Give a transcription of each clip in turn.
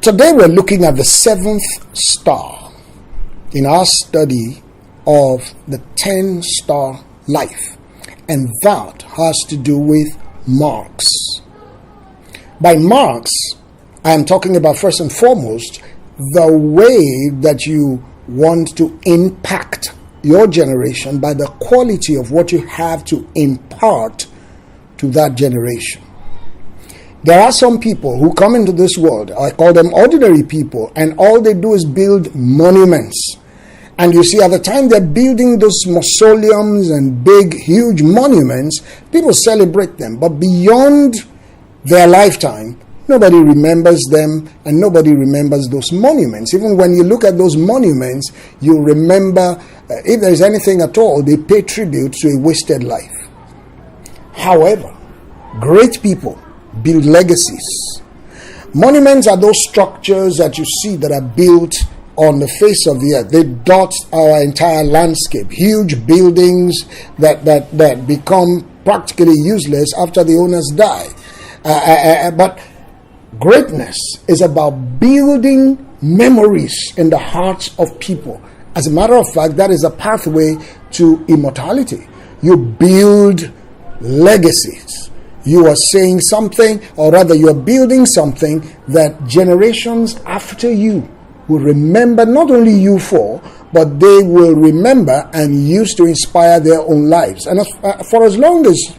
Today we're looking at the seventh star in our study of the 10-star life, and that has to do with marks. By marks, I am talking about first and foremost the way that you want to impact your generation by the quality of what you have to impart to that generation. There are some people who come into this world, I call them ordinary people, and all they do is build monuments. And you see, at the time they're building those mausoleums and big, huge monuments, people celebrate them. But beyond their lifetime, nobody remembers them and nobody remembers those monuments. Even when you look at those monuments, you remember, if there's anything at all, they pay tribute to a wasted life. However, great people build legacies. Monuments are those structures that you see that are built on the face of the earth. They dot our entire landscape. Huge buildings that become practically useless after the owners die. But greatness is about building memories in the hearts of people. As a matter of fact, that is a pathway to immortality. You build legacies. You are saying something, or rather you are building something that generations after you will remember not only you for, but they will remember and use to inspire their own lives. And for as long as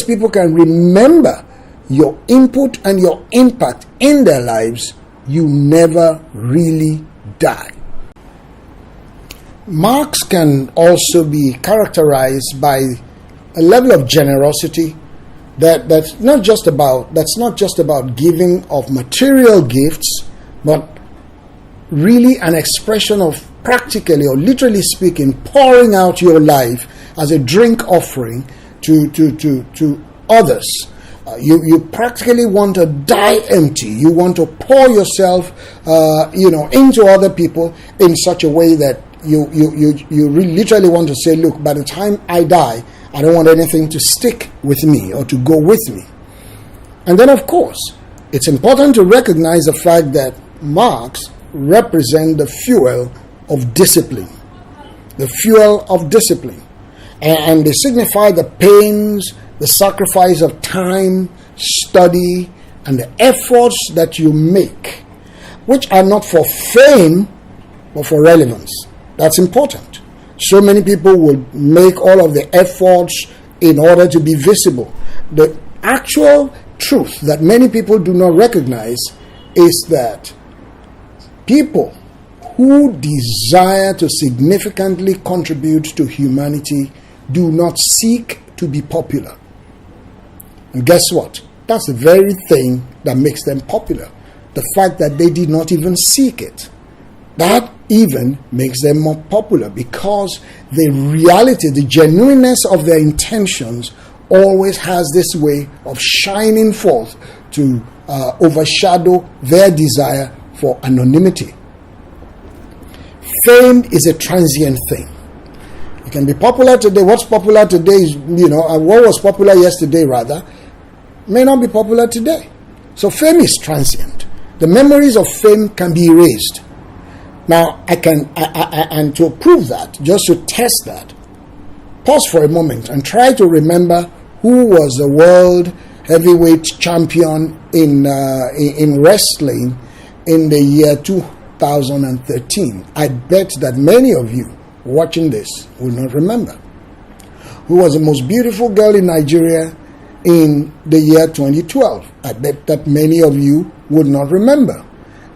people can remember your input and your impact in their lives, you never really die. Marks can also be characterized by a level of generosity that's not just about giving of material gifts, but really an expression of practically or literally speaking, pouring out your life as a drink offering to others. You practically want to die empty. You want to pour yourself, into other people in such a way that you really literally want to say, look, by the time I die, I don't want anything to stick with me or to go with me. And then, of course, it's important to recognize the fact that marks represent the fuel of discipline. The fuel of discipline. And they signify the pains, the sacrifice of time, study, and the efforts that you make, which are not for fame, but for relevance. That's important. So many people will make all of the efforts in order to be visible. The actual truth that many people do not recognize is that people who desire to significantly contribute to humanity do not seek to be popular. And guess what? That's the very thing that makes them popular. The fact that they did not even seek it. That even makes them more popular, because the reality, the genuineness of their intentions always has this way of shining forth to overshadow their desire for anonymity. Fame is a transient thing. You can be popular today. What's popular today is, what was popular yesterday rather, may not be popular today. So fame is transient. The memories of fame can be erased. Now, and to prove that, just to test that, pause for a moment and try to remember who was the world heavyweight champion in wrestling in the year 2013. I bet that many of you watching this will not remember. Who was the most beautiful girl in Nigeria in the year 2012? I bet that many of you would not remember.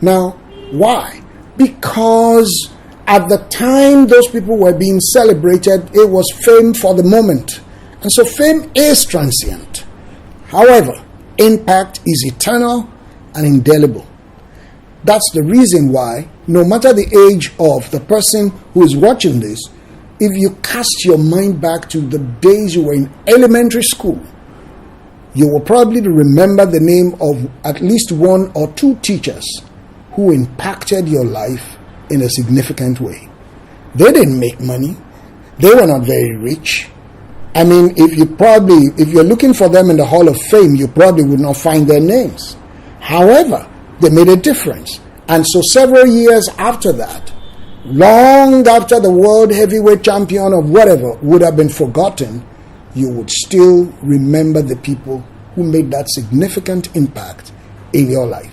Now, why? Because at the time those people were being celebrated, it was fame for the moment. And so fame is transient. However, impact is eternal and indelible. That's the reason why, no matter the age of the person who is watching this, if you cast your mind back to the days you were in elementary school, you will probably remember the name of at least one or two teachers who impacted your life in a significant way. They didn't make money. They were not very rich. I mean, if you're looking for them in the Hall of Fame, you probably would not find their names. However, they made a difference. And so several years after that, long after the world heavyweight champion or whatever would have been forgotten, you would still remember the people who made that significant impact in your life.